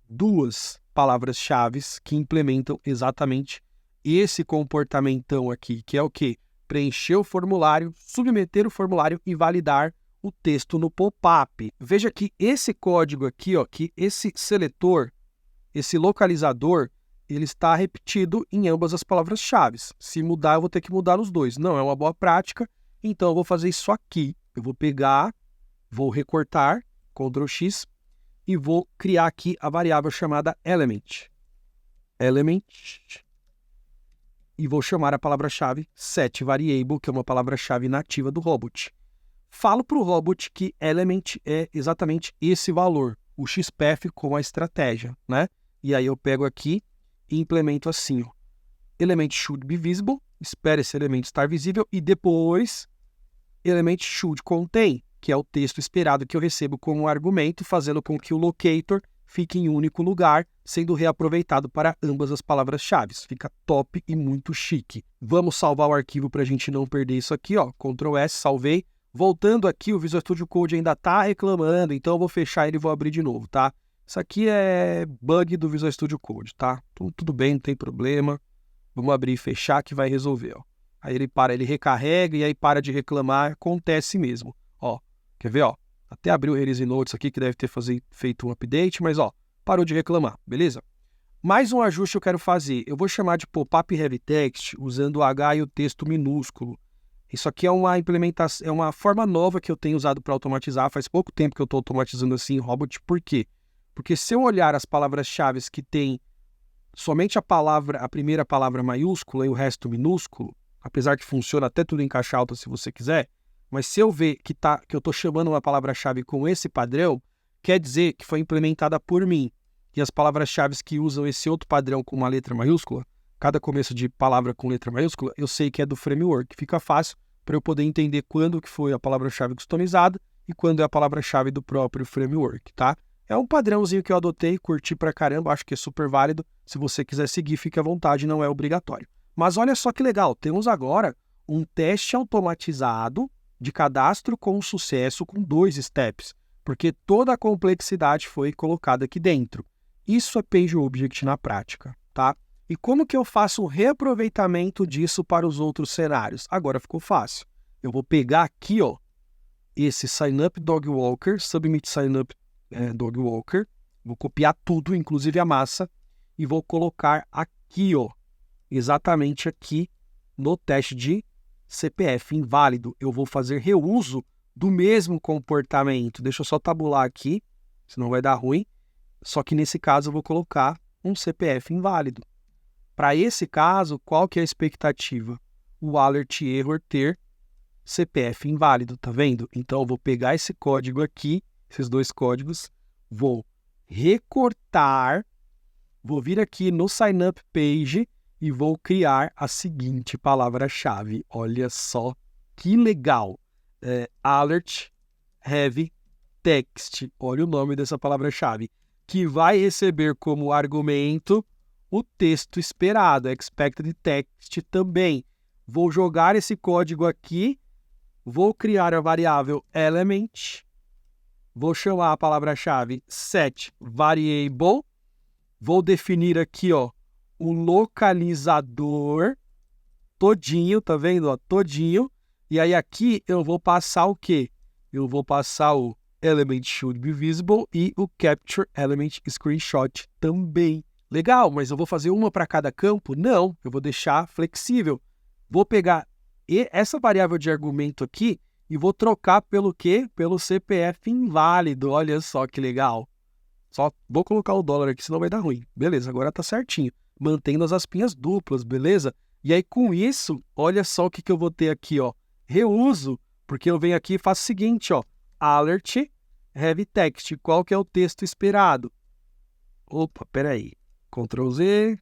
2 palavras-chave que implementam exatamente esse comportamentão aqui, que é o quê? Preencher o formulário, submeter o formulário e validar o texto no pop-up. Veja que esse código aqui, que esse seletor, esse localizador, ele está repetido em ambas as palavras-chave. Se mudar, eu vou ter que mudar nos 2. Não é uma boa prática, então eu vou fazer isso aqui. Eu vou pegar, vou recortar, Ctrl X, e vou criar aqui a variável chamada element. E vou chamar a palavra-chave setVariable, que é uma palavra-chave nativa do robot. Falo para o robot que element é exatamente esse valor, o XPath com a estratégia, né? E aí eu pego aqui e implemento assim, element should be visible, espera esse elemento estar visível, e depois element should contain, que é o texto esperado que eu recebo como argumento, fazendo com que o locator fique em único lugar, sendo reaproveitado para ambas as palavras-chave. Fica top e muito chique. Vamos salvar o arquivo para a gente não perder isso aqui, Ctrl S, salvei. Voltando aqui, o Visual Studio Code ainda está reclamando, então eu vou fechar ele e vou abrir de novo, tá? Isso aqui é bug do Visual Studio Code, tá? Tudo bem, não tem problema. Vamos abrir e fechar que vai resolver, Aí ele recarrega e aí para de reclamar, acontece mesmo. Quer ver, Até abriu o Release Notes aqui, que deve ter feito um update, mas, parou de reclamar, beleza? Mais um ajuste eu quero fazer. Eu vou chamar de pop-up heavy text usando o H e o texto minúsculo. Isso aqui é uma implementação, é uma forma nova que eu tenho usado para automatizar. Faz pouco tempo que eu estou automatizando assim em robot. Por quê? Porque se eu olhar as palavras-chave que tem somente a primeira palavra maiúscula e o resto minúsculo, apesar que funciona até tudo em caixa alta se você quiser, mas se eu ver que eu estou chamando uma palavra-chave com esse padrão, quer dizer que foi implementada por mim. E as palavras-chave que usam esse outro padrão com uma letra maiúscula, cada começo de palavra com letra maiúscula, eu sei que é do framework. Fica fácil para eu poder entender quando que foi a palavra-chave customizada e quando é a palavra-chave do próprio framework, tá? É um padrãozinho que eu adotei, curti pra caramba, acho que é super válido. Se você quiser seguir, fique à vontade, não é obrigatório. Mas olha só que legal, temos agora um teste automatizado de cadastro com sucesso com 2 steps, porque toda a complexidade foi colocada aqui dentro. Isso é PageObject na prática, tá? E como que eu faço o reaproveitamento disso para os outros cenários? Agora ficou fácil. Eu vou pegar aqui, esse signup dog walker, submit signup dog walker, vou copiar tudo, inclusive a massa, e vou colocar aqui, exatamente aqui no teste de CPF inválido. Eu vou fazer reuso do mesmo comportamento. Deixa eu só tabular aqui, senão vai dar ruim. Só que nesse caso eu vou colocar um CPF inválido. Para esse caso, qual que é a expectativa? O alert error ter CPF inválido, tá vendo? Então eu vou pegar esse código aqui, esses 2 códigos, vou recortar, vou vir aqui no signup page e vou criar a seguinte palavra-chave. Olha só que legal. Alert heavy text. Olha o nome dessa palavra-chave. Que vai receber como argumento o texto esperado, expected text também. Vou jogar esse código aqui vou criar a variável element, vou chamar a palavra-chave setVariable, vou definir aqui, ó, o localizador todinho, tá vendo? Ó, todinho. E aí aqui eu vou passar o quê? Eu vou passar o element should be visible e o capture element screenshot também. Legal, mas eu vou fazer uma para cada campo? Não, eu vou deixar flexível. Vou pegar essa variável de argumento aqui e vou trocar pelo quê? Pelo CPF inválido. Olha só que legal. Só vou colocar o dólar aqui, senão vai dar ruim. Beleza, agora tá certinho. Mantendo as aspinhas duplas, beleza? E aí, com isso, olha só o que eu vou ter aqui, ó. Reuso, porque eu venho aqui e faço o seguinte, ó. Alert, have text. Qual que é o texto esperado? Opa, peraí. Ctrl Z.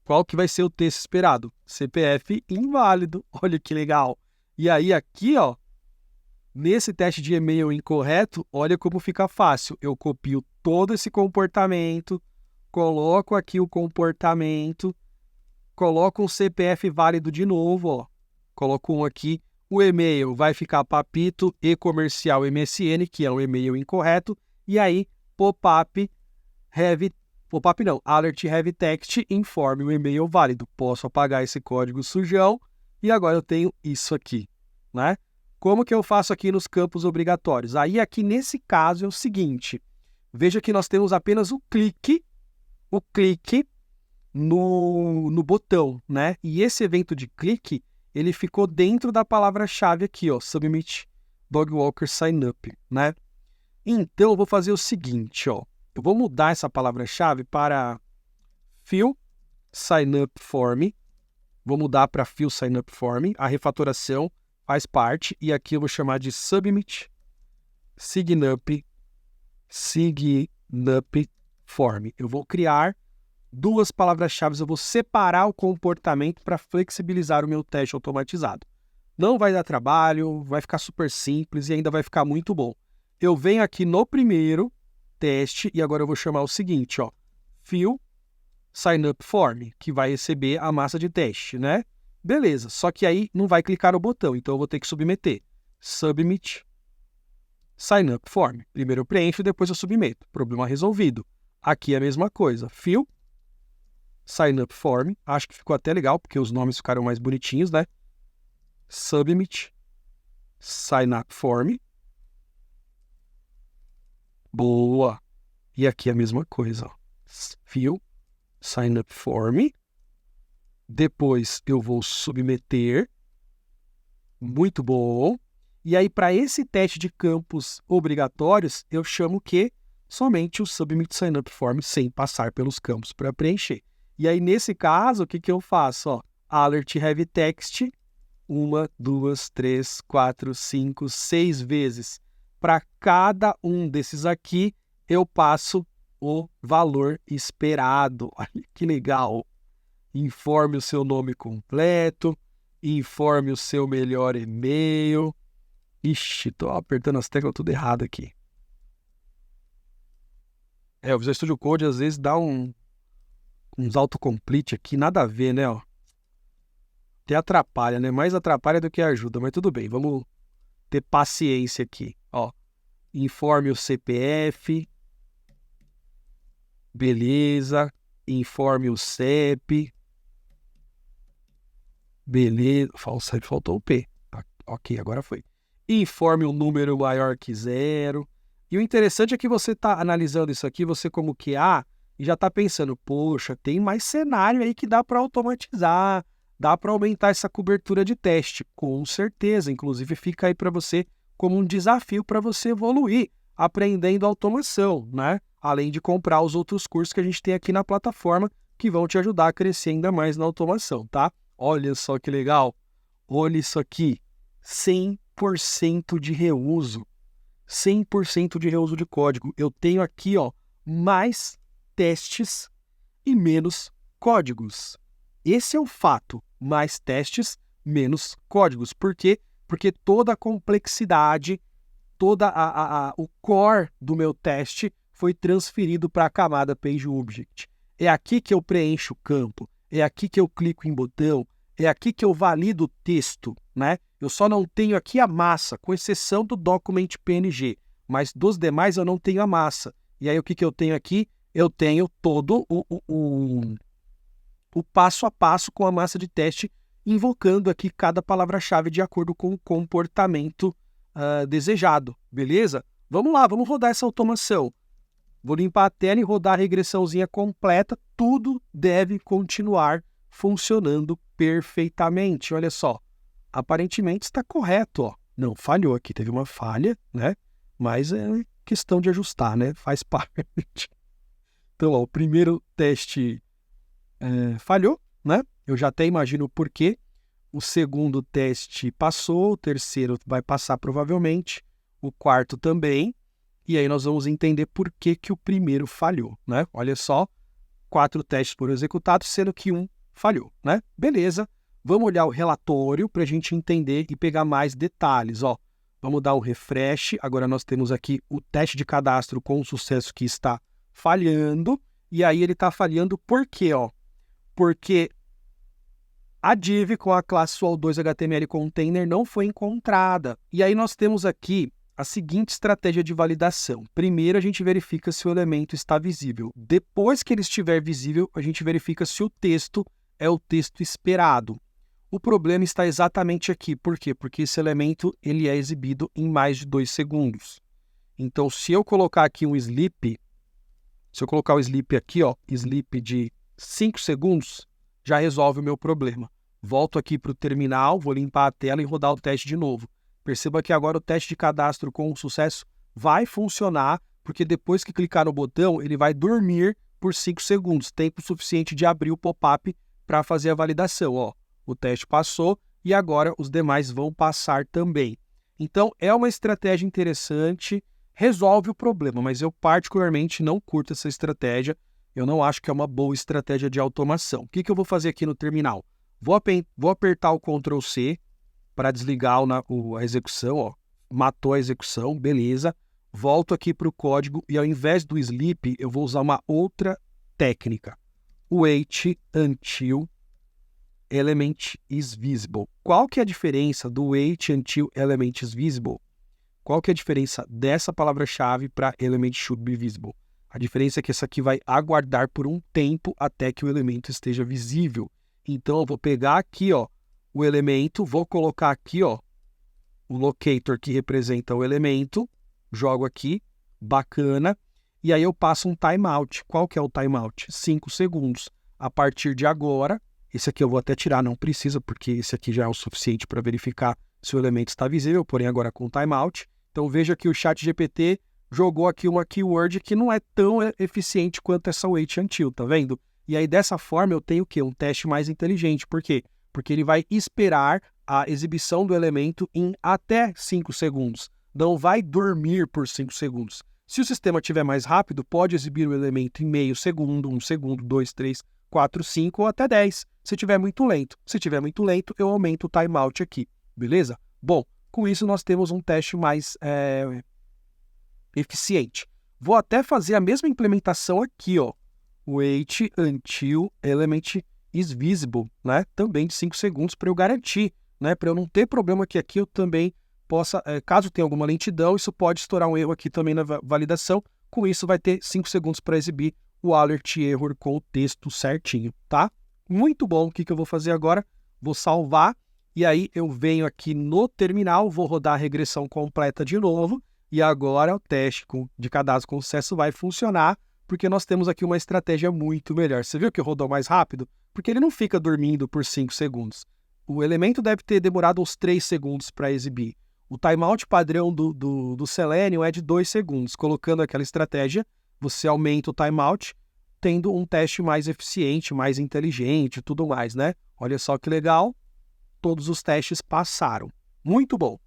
Qual que vai ser o texto esperado? CPF inválido. Olha que legal. E aí, aqui, ó. Nesse teste de e-mail incorreto, olha como fica fácil. Eu copio todo esse comportamento, coloco aqui o comportamento, coloco um CPF válido de novo, ó. Coloco um aqui. O e-mail vai ficar papito e comercial MSN, que é um e-mail incorreto. E aí, pop-up não, alert have text, informe o e-mail válido. Posso apagar esse código sujão e agora eu tenho isso aqui, né? Como que eu faço aqui nos campos obrigatórios? Aí aqui nesse caso é o seguinte, veja que nós temos apenas o clique no botão, né? E esse evento de clique, ele ficou dentro da palavra-chave aqui, ó, submit dogwalker sign up, né? Então eu vou fazer o seguinte, ó, eu vou mudar essa palavra-chave para fill sign up form, vou mudar para fill sign up form, a refatoração faz parte, e aqui eu vou chamar de submit sign up form. Eu vou criar duas palavras-chave, eu vou separar o comportamento para flexibilizar o meu teste automatizado. Não vai dar trabalho, vai ficar super simples e ainda vai ficar muito bom. Eu venho aqui no primeiro teste e agora eu vou chamar o seguinte, ó, fill sign up form, que vai receber a massa de teste, né? Beleza, só que aí não vai clicar no botão, então eu vou ter que submeter. Submit sign up form. Primeiro eu preencho, depois eu submeto. Problema resolvido. Aqui é a mesma coisa. Fill sign up form. Acho que ficou até legal, porque os nomes ficaram mais bonitinhos, né? Submit sign up form. Boa! E aqui é a mesma coisa. Ó. Fill sign up form. Depois eu vou submeter. Muito bom. E aí, para esse teste de campos obrigatórios, eu chamo que somente o submit sign up form sem passar pelos campos para preencher. E aí, nesse caso, o que eu faço? Ó, alert have text, 1, 2, 3, 4, 5, 6 vezes. Para cada um desses aqui, eu passo o valor esperado. Olha que legal! Informe o seu nome completo, informe o seu melhor e-mail. Ixi, tô apertando as teclas tudo errado aqui. O Visual Studio Code às vezes dá uns autocomplete aqui, nada a ver, né? Ó. Até atrapalha, né? Mais atrapalha do que ajuda, mas tudo bem, vamos ter paciência aqui. Ó, informe o CPF, beleza, informe o CEP, beleza, faltou o P. Ok, agora foi. Informe um número maior que 0. E o interessante é que você está analisando isso aqui, você como QA, e já está pensando, poxa, tem mais cenário aí que dá para automatizar, dá para aumentar essa cobertura de teste. Com certeza, inclusive fica aí para você como um desafio para você evoluir, aprendendo automação, né? Além de comprar os outros cursos que a gente tem aqui na plataforma, que vão te ajudar a crescer ainda mais na automação, tá? Olha só que legal. Olha isso aqui. 100% de reuso. 100% de reuso de código. Eu tenho aqui, ó, mais testes e menos códigos. Esse é o fato. Mais testes, menos códigos. Por quê? Porque toda a complexidade, o core do meu teste foi transferido para a camada PageObject. É aqui que eu preencho o campo. É aqui que eu clico em botão. É aqui que eu valido o texto, né? Eu só não tenho aqui a massa, com exceção do document PNG, mas dos demais eu não tenho a massa. E aí o que eu tenho aqui? Eu tenho todo o passo a passo com a massa de teste, invocando aqui cada palavra-chave de acordo com o comportamento desejado, beleza? Vamos lá, vamos rodar essa automação. Vou limpar a tela e rodar a regressãozinha completa. Tudo deve continuar funcionando perfeitamente. Olha só, aparentemente está correto, ó. Não, falhou aqui, teve uma falha, né? Mas é questão de ajustar, né? Faz parte. Então, ó, o primeiro teste falhou, né? Eu já até imagino o porquê. O segundo teste passou, o terceiro vai passar provavelmente, o quarto também. E aí nós vamos entender por que o primeiro falhou, né? Olha só, 4 testes foram executados, sendo que um falhou, né? Beleza, vamos olhar o relatório para a gente entender e pegar mais detalhes, ó. Vamos dar um refresh, agora nós temos aqui o teste de cadastro com sucesso que está falhando, e aí ele está falhando por quê, ó? Porque a div com a classe SOL2 HTML Container não foi encontrada. E aí nós temos aqui a seguinte estratégia de validação. Primeiro, a gente verifica se o elemento está visível. Depois que ele estiver visível, a gente verifica se o texto é o texto esperado. O problema está exatamente aqui. Por quê? Porque esse elemento ele é exibido em mais de 2 segundos. Então, se eu colocar aqui um sleep, se eu colocar o sleep aqui, ó, sleep de 5 segundos, já resolve o meu problema. Volto aqui para o terminal, vou limpar a tela e rodar o teste de novo. Perceba que agora o teste de cadastro com sucesso vai funcionar, porque depois que clicar no botão, ele vai dormir por 5 segundos, tempo suficiente de abrir o pop-up para fazer a validação. Ó, o teste passou e agora os demais vão passar também. Então, é uma estratégia interessante, resolve o problema, mas eu particularmente não curto essa estratégia. Eu não acho que é uma boa estratégia de automação. O que eu vou fazer aqui no terminal? Vou apertar o Ctrl C para desligar a execução. Ó. Matou a execução, beleza. Volto aqui para o código e ao invés do sleep, eu vou usar uma outra técnica. Wait until element is visible. Qual que é a diferença do wait until element is visible? Qual que é a diferença dessa palavra-chave para element should be visible? A diferença é que essa aqui vai aguardar por um tempo até que o elemento esteja visível. Então, eu vou pegar aqui, ó, o elemento, vou colocar aqui, ó, o locator que representa o elemento, jogo aqui, bacana, e aí eu passo um timeout. Qual que é o timeout? 5 segundos. A partir de agora, esse aqui eu vou até tirar, não precisa, porque esse aqui já é o suficiente para verificar se o elemento está visível, porém agora com timeout. Então, veja que o ChatGPT jogou aqui uma keyword que não é tão eficiente quanto essa wait until, tá vendo? E aí, dessa forma, eu tenho o quê? Um teste mais inteligente. Por quê? Porque ele vai esperar a exibição do elemento em até 5 segundos. Não vai dormir por 5 segundos. Se o sistema estiver mais rápido, pode exibir o elemento em meio segundo, 1 segundo, 2, 3, 4, 5 ou até 10. Se estiver muito lento. Se estiver muito lento, eu aumento o timeout aqui. Beleza? Bom, com isso nós temos um teste mais eficiente. Vou até fazer a mesma implementação aqui, ó. Wait until element is visible, né? Também de 5 segundos para eu garantir, né? Para eu não ter problema que aqui eu também possa, caso tenha alguma lentidão, isso pode estourar um erro aqui também na validação. Com isso vai ter 5 segundos para exibir o alert error com o texto certinho, tá? Muito bom. O que eu vou fazer agora? Vou salvar e aí eu venho aqui no terminal, vou rodar a regressão completa de novo e agora o teste de cadastro com sucesso vai funcionar, porque nós temos aqui uma estratégia muito melhor. Você viu que rodou mais rápido? Porque ele não fica dormindo por 5 segundos. O elemento deve ter demorado uns 3 segundos para exibir. O timeout padrão do Selenium é de 2 segundos. Colocando aquela estratégia, você aumenta o timeout, tendo um teste mais eficiente, mais inteligente e tudo mais, né? Olha só que legal. Todos os testes passaram. Muito bom.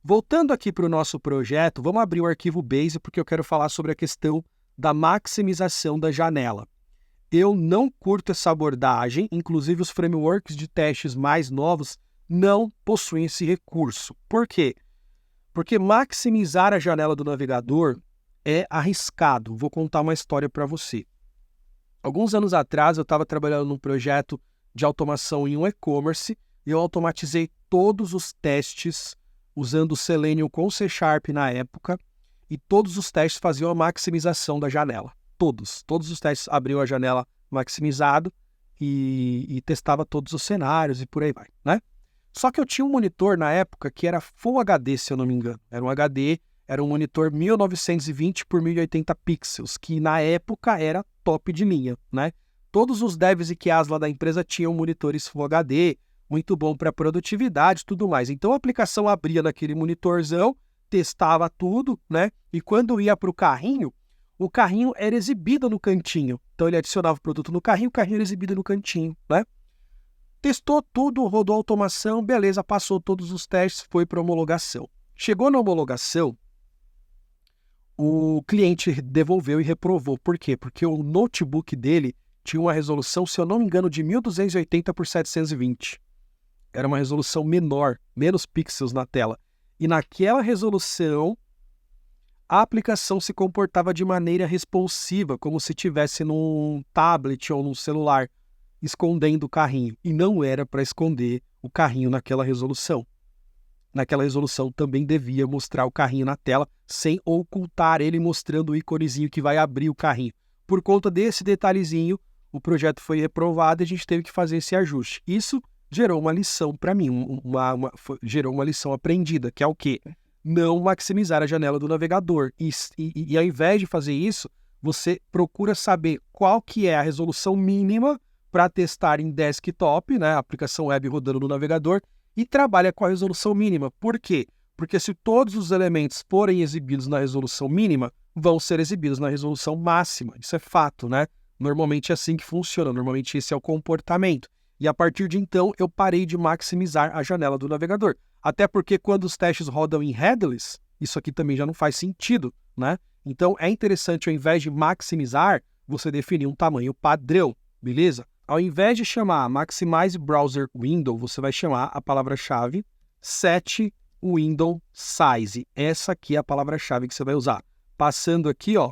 Voltando aqui para o nosso projeto, vamos abrir o arquivo Base, porque eu quero falar sobre a questão da maximização da janela. Eu não curto essa abordagem, inclusive os frameworks de testes mais novos não possuem esse recurso. Por quê? Porque maximizar a janela do navegador é arriscado. Vou contar uma história para você. Alguns anos atrás eu estava trabalhando num projeto de automação em um e-commerce, eu automatizei todos os testes usando o Selenium com C# na época, e todos os testes faziam a maximização da janela. Todos os testes abriam a janela maximizado e testava todos os cenários e por aí vai, né? Só que eu tinha um monitor na época que era Full HD, se eu não me engano. Era um HD, era um monitor 1920 por 1080 pixels, que na época era top de linha, né? Todos os devs e QAs lá da empresa tinham monitores Full HD, muito bom para produtividade e tudo mais. Então a aplicação abria naquele monitorzão, testava tudo, né? E quando ia para o carrinho era exibido no cantinho. Então ele adicionava o produto no carrinho, o carrinho era exibido no cantinho, né? Testou tudo, rodou automação, beleza, passou todos os testes, foi para homologação. Chegou na homologação, o cliente devolveu e reprovou. Por quê? Porque o notebook dele tinha uma resolução, se eu não me engano, de 1280 por 720. Era uma resolução menor, menos pixels na tela. E naquela resolução, a aplicação se comportava de maneira responsiva, como se estivesse num tablet ou num celular, escondendo o carrinho. E não era para esconder o carrinho naquela resolução. Naquela resolução também devia mostrar o carrinho na tela, sem ocultar ele mostrando o íconezinho que vai abrir o carrinho. Por conta desse detalhezinho, o projeto foi reprovado e a gente teve que fazer esse ajuste. Isso gerou uma lição para mim, gerou uma lição aprendida, que é o quê? Não maximizar a janela do navegador. E ao invés de fazer isso, você procura saber qual que é a resolução mínima para testar em desktop, né, a aplicação web rodando no navegador, e trabalha com a resolução mínima. Por quê? Porque se todos os elementos forem exibidos na resolução mínima, vão ser exibidos na resolução máxima. Isso é fato, né? Normalmente é assim que funciona, normalmente esse é o comportamento. E a partir de então, eu parei de maximizar a janela do navegador. Até porque quando os testes rodam em headless, isso aqui também já não faz sentido, né? Então é interessante, ao invés de maximizar, você definir um tamanho padrão, beleza? Ao invés de chamar Maximize Browser Window, você vai chamar a palavra-chave Set Window Size. Essa aqui é a palavra-chave que você vai usar. Passando aqui, ó,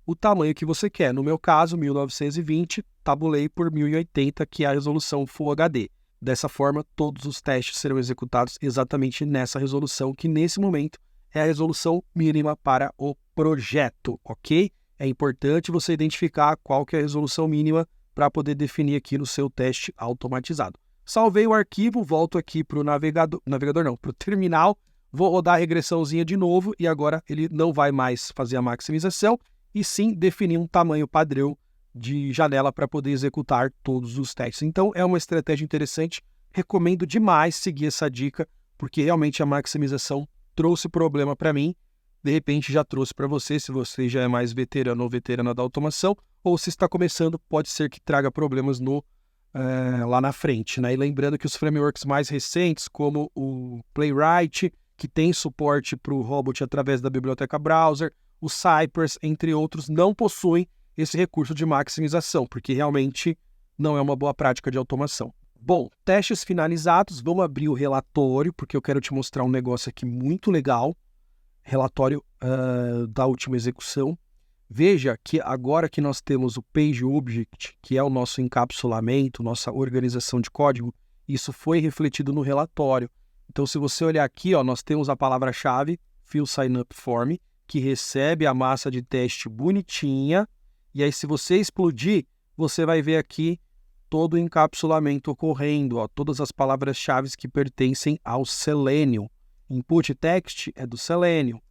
o tamanho que você quer. No meu caso, 1920, tabulei por 1080, que é a resolução Full HD. Dessa forma, todos os testes serão executados exatamente nessa resolução, que nesse momento é a resolução mínima para o projeto, ok? É importante você identificar qual que é a resolução mínima para poder definir aqui no seu teste automatizado. Salvei o arquivo, volto aqui para o para o terminal, vou rodar a regressãozinha de novo e agora ele não vai mais fazer a maximização e sim definir um tamanho padrão de janela para poder executar todos os testes. Então é uma estratégia interessante, recomendo demais seguir essa dica, porque realmente a maximização trouxe problema para mim, de repente já trouxe para você, se você já é mais veterano ou veterana da automação, ou se está começando, pode ser que traga problemas lá na frente, né? E lembrando que os frameworks mais recentes, como o Playwright, que tem suporte para o Robot através da biblioteca Browser, o Cypress, entre outros, não possuem esse recurso de maximização, porque realmente não é uma boa prática de automação. Bom, testes finalizados, vamos abrir o relatório, porque eu quero te mostrar um negócio aqui muito legal, relatório da última execução. Veja que agora que nós temos o Page Object, que é o nosso encapsulamento, nossa organização de código, isso foi refletido no relatório. Então, se você olhar aqui, ó, nós temos a palavra-chave Fill Sign Up Form, que recebe a massa de teste bonitinha, e aí se você explodir, você vai ver aqui todo o encapsulamento ocorrendo, ó, todas as palavras-chave que pertencem ao Selenium. Input Text é do Selenium.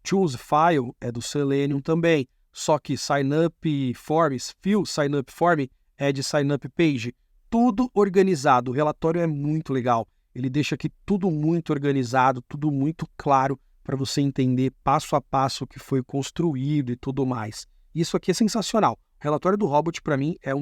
Choose File é do Selenium também, só que Sign Up Forms, Fill Sign Up Form é de Sign Up Page. Tudo organizado, o relatório é muito legal. Ele deixa aqui tudo muito organizado, tudo muito claro para você entender passo a passo o que foi construído e tudo mais. Isso aqui é sensacional. O relatório do Robot, para mim, é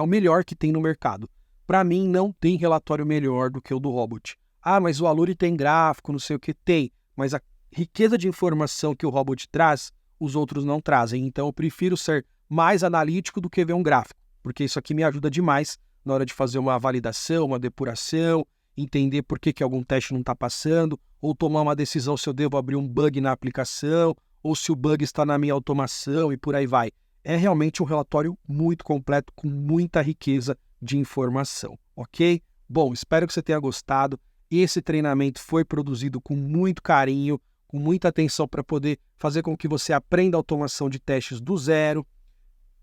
o melhor que tem no mercado. Para mim, não tem relatório melhor do que o do Robot. Ah, mas o Aluri tem gráfico, não sei o que tem, mas a riqueza de informação que o Robot traz, os outros não trazem. Então, eu prefiro ser mais analítico do que ver um gráfico, porque isso aqui me ajuda demais na hora de fazer uma validação, uma depuração, entender por que algum teste não está passando, ou tomar uma decisão se eu devo abrir um bug na aplicação, ou se o bug está na minha automação e por aí vai. É realmente um relatório muito completo, com muita riqueza de informação, ok? Bom, espero que você tenha gostado. Esse treinamento foi produzido com muito carinho, com muita atenção para poder fazer com que você aprenda automação de testes do zero.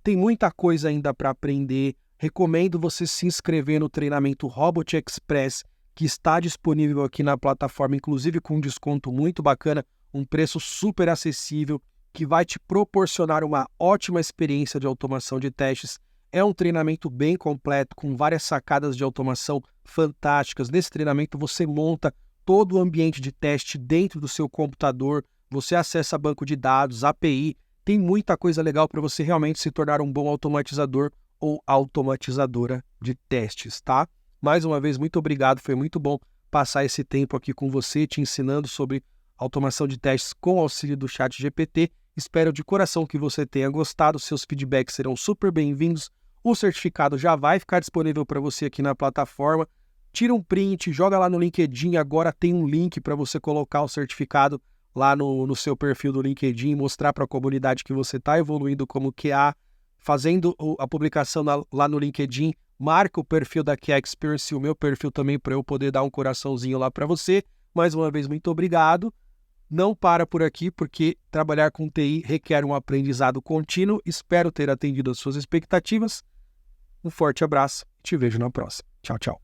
Tem muita coisa ainda para aprender. Recomendo você se inscrever no treinamento Robot Express, que está disponível aqui na plataforma, inclusive com um desconto muito bacana, um preço super acessível, que vai te proporcionar uma ótima experiência de automação de testes. É um treinamento bem completo, com várias sacadas de automação fantásticas. Nesse treinamento você monta todo o ambiente de teste dentro do seu computador, você acessa banco de dados, API, tem muita coisa legal para você realmente se tornar um bom automatizador ou automatizadora de testes, tá? Mais uma vez, muito obrigado, foi muito bom passar esse tempo aqui com você, te ensinando sobre automação de testes com auxílio do ChatGPT. Espero de coração que você tenha gostado, seus feedbacks serão super bem-vindos. O certificado já vai ficar disponível para você aqui na plataforma. Tira um print, joga lá no LinkedIn, agora tem um link para você colocar o certificado lá no seu perfil do LinkedIn, mostrar para a comunidade que você está evoluindo como QA, fazendo a publicação lá no LinkedIn, marca o perfil da QA Experience e o meu perfil também para eu poder dar um coraçãozinho lá para você. Mais uma vez, muito obrigado. Não para por aqui, porque trabalhar com TI requer um aprendizado contínuo. Espero ter atendido as suas expectativas. Um forte abraço e te vejo na próxima. Tchau, tchau.